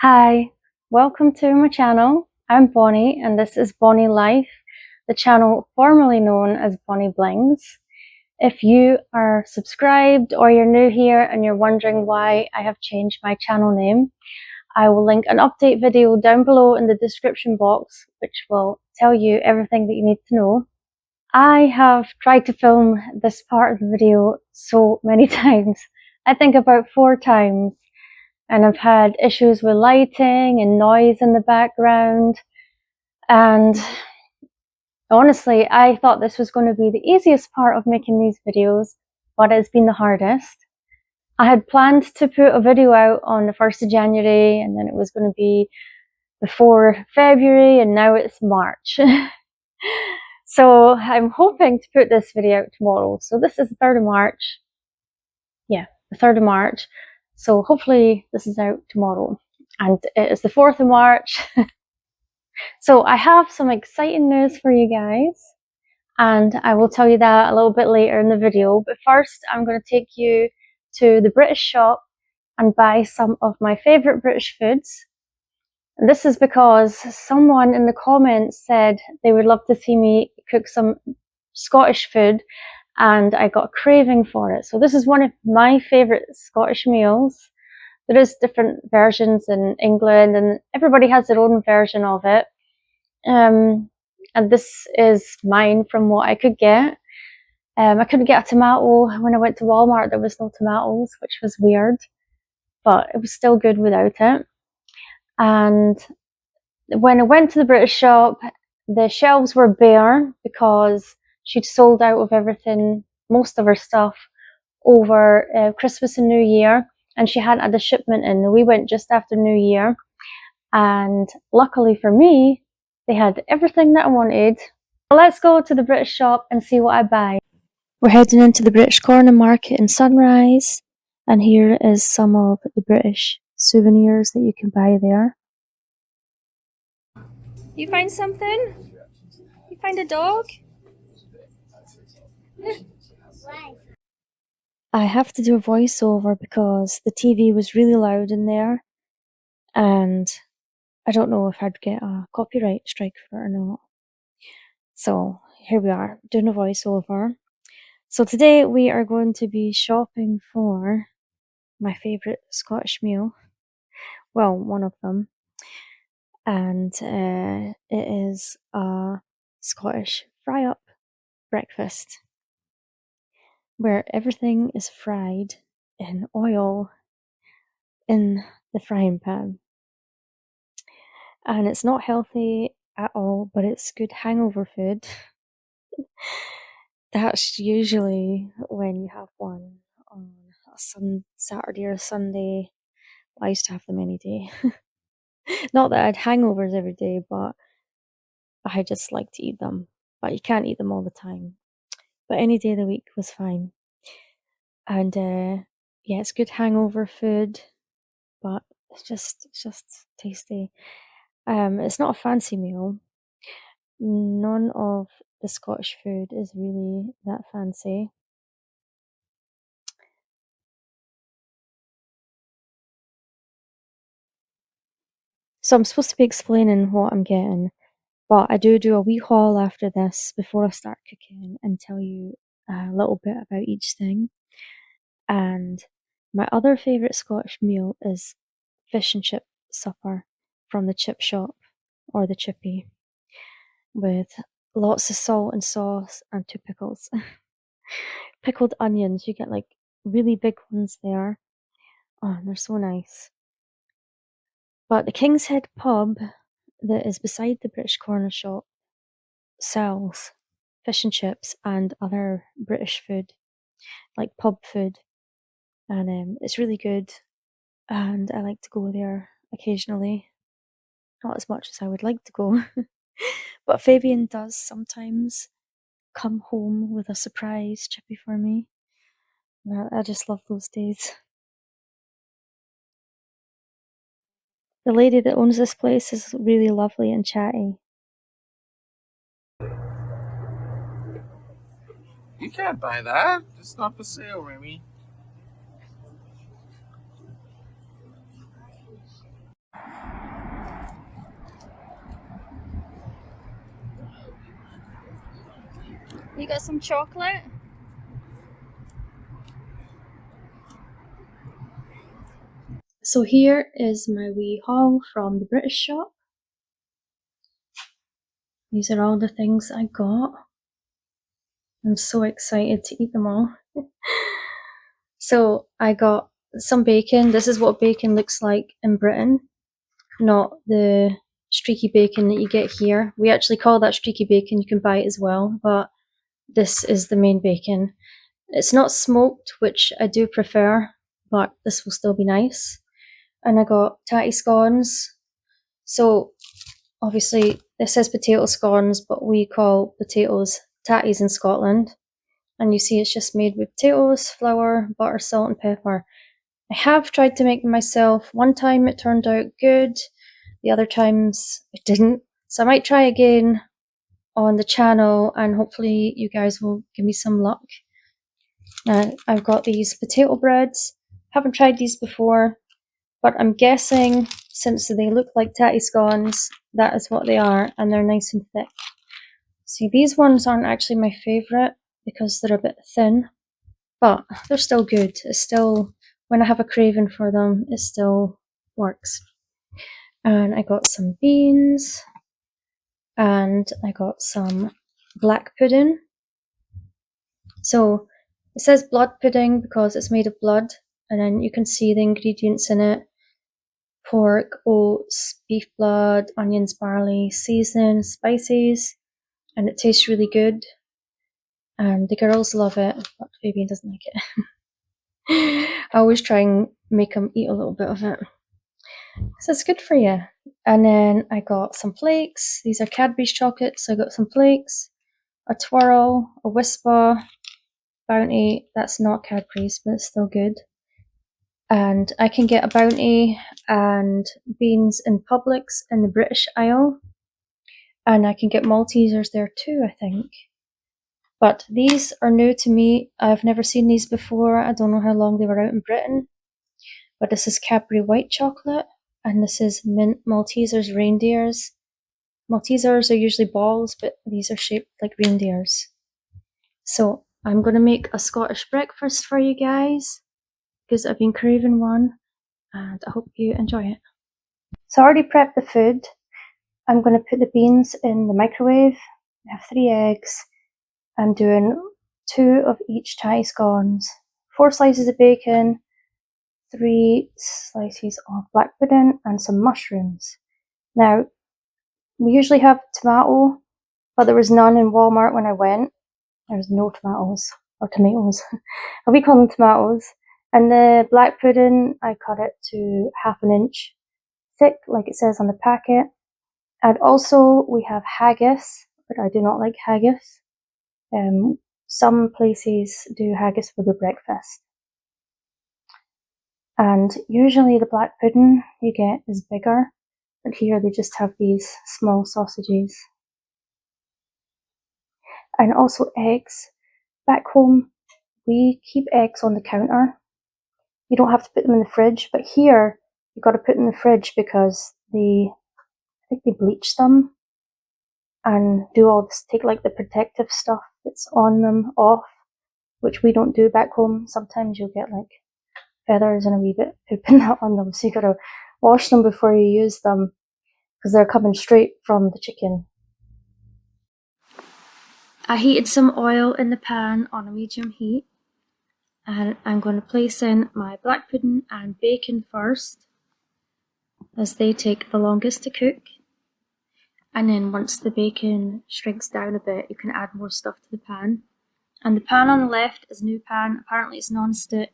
Hi, welcome to my channel. I'm Bonnie and this is Bonnie Life, the channel formerly known as Bonnie Blings. If you are subscribed or you're new here and you're wondering why I have changed my channel name, I will link an update video down below in the description box which will tell you everything that you need to know. I have tried to film this part of the video so many times. I think about 4 times. And I've had issues with lighting and noise in the background. And honestly, I thought this was going to be the easiest part of making these videos, but it's been the hardest. I had planned to put a video out on the 1st of January, and then it was going to be before February, and now it's March. So I'm hoping to put this video out tomorrow. So this is the 3rd of March. Yeah, the 3rd of March. So hopefully this is out tomorrow. And it is the 4th of March. So I have some exciting news for you guys. And I will tell you that a little bit later in the video. But first, I'm going to take you to the British shop and buy some of my favourite British foods. And this is because someone in the comments said they would love to see me cook some Scottish food, and I got a craving for it. So this is one of my favourite Scottish meals. There is different versions in England and everybody has their own version of it. And this is mine from what I could get. I couldn't get a tomato. When I went to Walmart, there was no tomatoes, which was weird, but it was still good without it. And when I went to the British shop, the shelves were bare because she'd sold out of everything, most of her stuff, over Christmas and New Year, and she hadn't had a shipment in. We went just after New Year, and luckily for me, they had everything that I wanted. So let's go to the British shop and see what I buy. We're heading into the British Corner Market in Sunrise, and here is some of the British souvenirs that you can buy there. You find something? You find a dog? I have to do a voiceover because the TV was really loud in there, and I don't know if I'd get a copyright strike for it or not. So here we are, doing a voiceover. So today we are going to be shopping for my favourite Scottish meal. Well, one of them. And it is a Scottish fry-up breakfast, where everything is fried in oil in the frying pan. And it's not healthy at all, but it's good hangover food. That's usually when you have one on a Saturday or Sunday. I used to have them any day. Not that I had hangovers every day, but I just like to eat them. But you can't eat them all the time. But any day of the week was fine. And yeah, it's good hangover food, but it's just tasty. It's not a fancy meal. None of the Scottish food is really that fancy. So I'm supposed to be explaining what I'm getting, but I do a wee haul after this before I start cooking and tell you a little bit about each thing. And my other favourite Scottish meal is fish and chip supper from the chip shop or the chippy, with lots of salt and sauce and 2 pickles. Pickled onions, you get like really big ones there. Oh, they're so nice. But the King's Head pub that is beside the British Corner shop sells fish and chips and other British food, like pub food, and it's really good, and I like to go there occasionally. Not as much as I would like to go, but Fabian does sometimes come home with a surprise chippy for me. I just love those days. The lady that owns this place is really lovely and chatty. You can't buy that. It's not for sale, Remy. You got some chocolate? So here is my wee haul from the British shop. These are all the things I got. I'm so excited to eat them all. So I got some bacon. This is what bacon looks like in Britain, not the streaky bacon that you get here. We actually call that streaky bacon. You can buy it as well, but this is the main bacon. It's not smoked, which I do prefer, but this will still be nice. And I got tatty scones. So obviously this says potato scones, but we call potatoes tatties in Scotland. And you see it's just made with potatoes, flour, butter, salt and pepper. I have tried to make them myself. One time it turned out good, the other times it didn't. So I might try again on the channel and hopefully you guys will give me some luck. I've got these potato breads. Haven't tried these before, but I'm guessing since they look like tatty scones, that is what they are, and they're nice and thick. See, these ones aren't actually my favourite because they're a bit thin, but they're still good. It's still, when I have a craving for them, it still works. And I got some beans, and I got some black pudding. So it says blood pudding because it's made of blood, and then you can see the ingredients in it: pork, oats, beef blood, onions, barley, seasoning, spices, and it tastes really good. And the girls love it, but Fabian doesn't like it. I always try and make him eat a little bit of it. So it's good for you. And then I got some flakes. These are Cadbury's chocolates. So I got some flakes, a twirl, a whisper, Bounty. That's not Cadbury's, but it's still good. And I can get a Bounty and beans in Publix in the British aisle. And I can get Maltesers there too, I think. But these are new to me. I've never seen these before. I don't know how long they were out in Britain. But this is Cadbury white chocolate. And this is mint Maltesers reindeers. Maltesers are usually balls, but these are shaped like reindeers. So I'm going to make a Scottish breakfast for you guys because I've been craving one and I hope you enjoy it. So I already prepped the food. I'm going to put the beans in the microwave. I have 3 eggs. I'm doing 2 of each tatty scones, 4 slices of bacon, 3 slices of black pudding and some mushrooms. Now, we usually have tomato, but there was none in Walmart when I went. There was no tomatoes, or tomatoes. We call them tomatoes. And the black pudding, I cut it to 1/2 inch thick, like it says on the packet. And also we have haggis, but I do not like haggis. Some places do haggis for the breakfast. And usually the black pudding you get is bigger, but here they just have these small sausages. And also eggs. Back home, we keep eggs on the counter. You don't have to put them in the fridge, but here you got to put them in the fridge because I think they bleach them and do all this, take like the protective stuff that's on them off, which we don't do back home. Sometimes you'll get like feathers and a wee bit pooping out on them, so you got to wash them before you use them because they're coming straight from the chicken. I heated some oil in the pan on a medium heat, and I'm going to place in my black pudding and bacon first, as they take the longest to cook. And then once the bacon shrinks down a bit, you can add more stuff to the pan. And the pan on the left is a new pan. Apparently it's non-stick.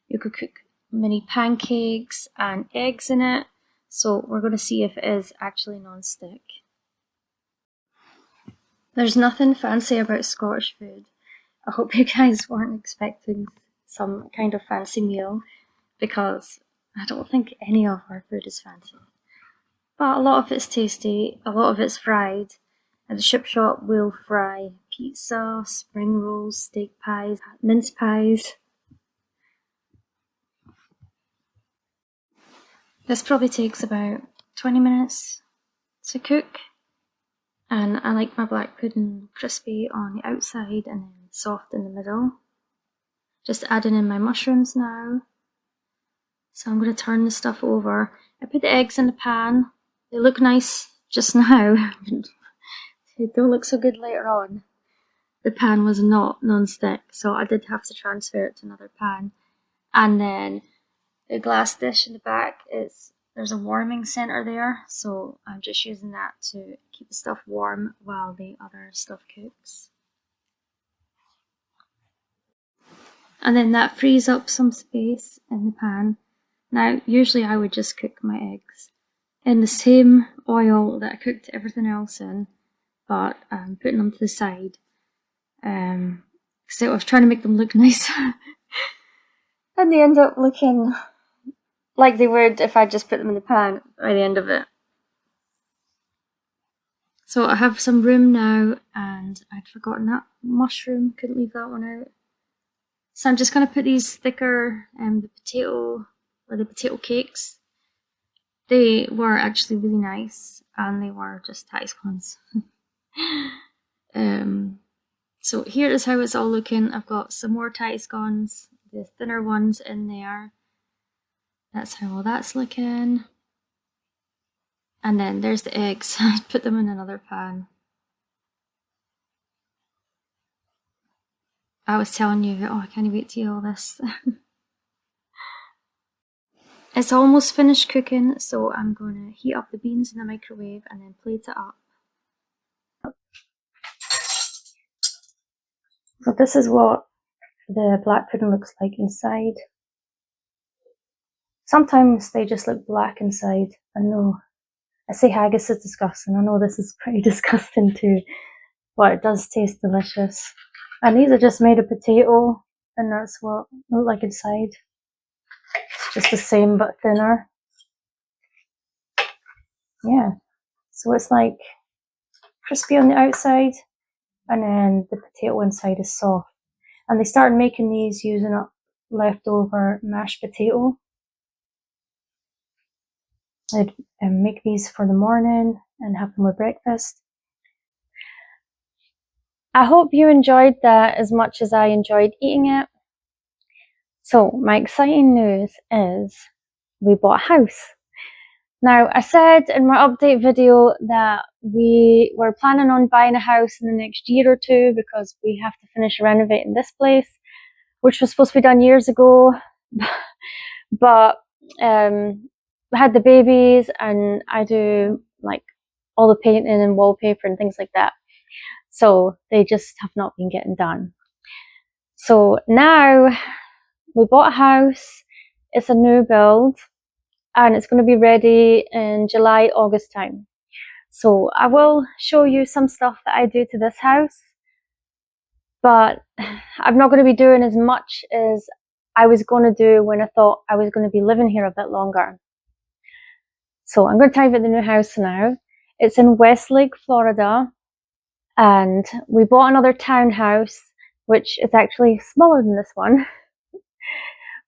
You could cook mini pancakes and eggs in it. So we're going to see if it is actually non-stick. There's nothing fancy about Scottish food. I hope you guys weren't expecting some kind of fancy meal, because I don't think any of our food is fancy. But a lot of it's tasty, a lot of it's fried. At the Ship Shop we'll fry pizza, spring rolls, steak pies, mince pies. This probably takes about 20 minutes to cook. And I like my black pudding crispy on the outside and then soft in the middle. Just adding in my mushrooms now. So I'm going to turn the stuff over. I put the eggs in the pan. They look nice just now. They don't look so good later on. The pan was not non-stick, so I did have to transfer it to another pan. And then the glass dish in the back there's a warming center there, so I'm just using that to keep the stuff warm while the other stuff cooks. And then that frees up some space in the pan. Now, usually I would just cook my eggs in the same oil that I cooked everything else in, but I'm putting them to the side. So I was trying to make them look nice. And they end up looking like they would if I just put them in the pan by the end of it. So I have some room now, and I'd forgotten that mushroom, couldn't leave that one out. So I'm just going to put these thicker, the potato cakes. They were actually really nice, and they were just Thai ones. So here is how it's all looking. I've got some more Thai scones, the thinner ones in there. That's how all that's looking. And then there's the eggs. I put them in another pan. I was telling you, I can't wait to eat all this. It's almost finished cooking, so I'm going to heat up the beans in the microwave and then plate it up. So this is what the black pudding looks like inside. Sometimes they just look black inside. I know. I say haggis is disgusting. I know this is pretty disgusting too, but it does taste delicious. And these are just made of potato, and that's what they look like inside. It's just the same but thinner. Yeah. So it's like crispy on the outside, and then the potato inside is soft. And they started making these using up leftover mashed potato. I'd make these for the morning and have them with breakfast. I hope you enjoyed that as much as I enjoyed eating it. So my exciting news is we bought a house. Now, I said in my update video that we were planning on buying a house in the next year or two because we have to finish renovating this place, which was supposed to be done years ago. But we had the babies, and I do like all the painting and wallpaper and things like that. So they just have not been getting done. So now we bought a house. It's a new build, and it's going to be ready in July, August time. So I will show you some stuff that I do to this house, but I'm not going to be doing as much as I was going to do when I thought I was going to be living here a bit longer. So I'm going to tell you about the new house now. It's in Westlake, Florida, and we bought another townhouse, which is actually smaller than this one,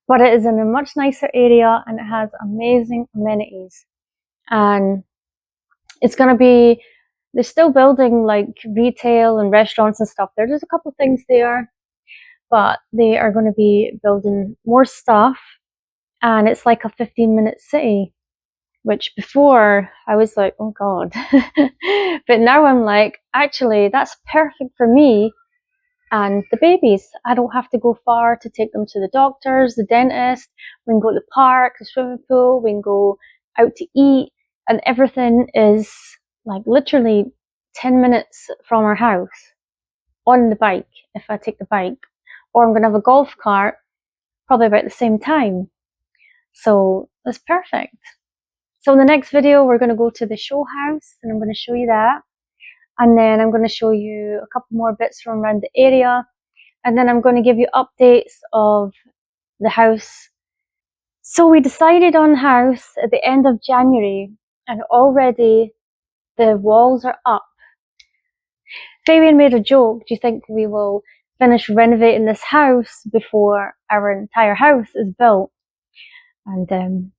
but it is in a much nicer area and it has amazing amenities. And it's going to be, they're still building like retail and restaurants and stuff. There's a couple of things there, but they are going to be building more stuff, and it's like a 15-minute city, which before I was like, oh God. But now I'm like, actually, that's perfect for me and the babies. I don't have to go far to take them to the doctors, the dentist. We can go to the park, the swimming pool, we can go out to eat, and everything is like literally 10 minutes from our house on the bike, if I take the bike. Or I'm going to have a golf cart probably about the same time. So it's perfect. So in the next video, we're going to go to the show house, and I'm going to show you that. And then I'm going to show you a couple more bits from around the area. And then I'm going to give you updates of the house. So we decided on the house at the end of January, and already the walls are up. Fabian made a joke, do you think we will finish renovating this house before our entire house is built? And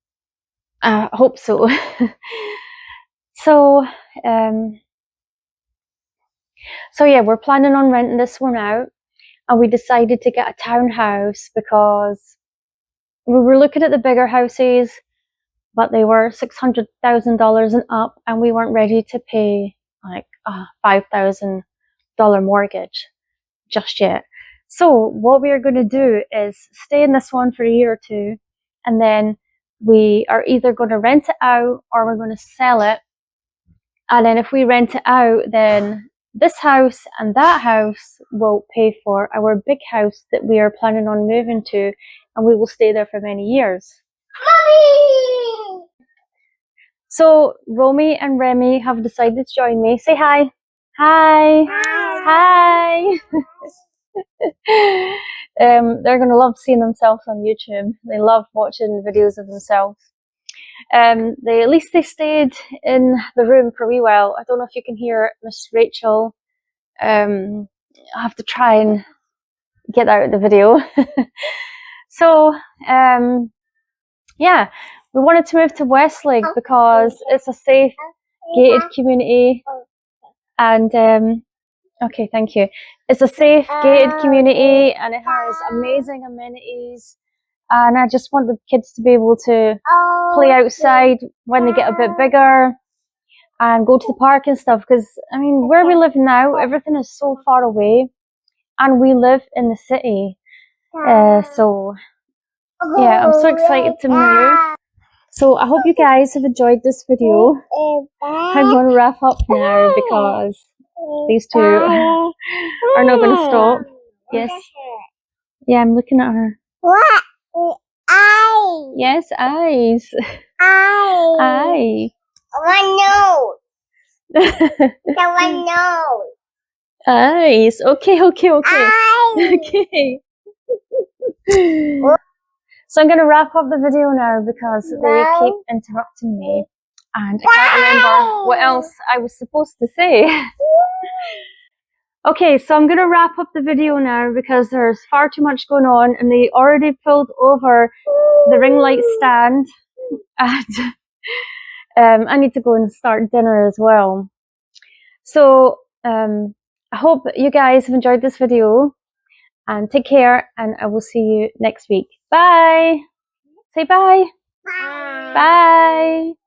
I hope so. So So yeah, we're planning on renting this one out, and we decided to get a townhouse because we were looking at the bigger houses, but they were $600,000 and up, and we weren't ready to pay like a $5,000 mortgage just yet. So what we are going to do is stay in this one for a year or two, and then we are either going to rent it out or we're going to sell it. And then if we rent it out, then this house and that house will pay for our big house that we are planning on moving to, and we will stay there for many years. So Romy and Remy have decided to join me. Say hi. Hi. Hi. They're going to love seeing themselves on YouTube. They love watching videos of themselves. At least they stayed in the room for a wee while. I don't know if you can hear Miss Rachel. I have to try and get out of the video. So, yeah, we wanted to move to Westlake because it's a safe, gated community. And, okay, thank you. It's a safe, gated community, and it has amazing amenities. And I just want the kids to be able to play outside when they get a bit bigger and go to the park and stuff. Because, I mean, where we live now, everything is so far away, and we live in the city. So, yeah, I'm so excited to move. So I hope you guys have enjoyed this video. I'm going to wrap up now because these two are not going to stop. Yes. Yeah, I'm looking at her. What? Eyes. Yes, eyes. Eyes. Eye. One nose. The one nose. Eyes. Okay. Eyes. Okay. So I'm going to wrap up the video now because they keep interrupting me. And I can't remember what else I was supposed to say. Okay, so I'm going to wrap up the video now because there's far too much going on, and they already pulled over the ring light stand, and I need to go and start dinner as well. So I hope you guys have enjoyed this video, and take care, and I will see you next week. Bye. Say bye. Bye. Bye.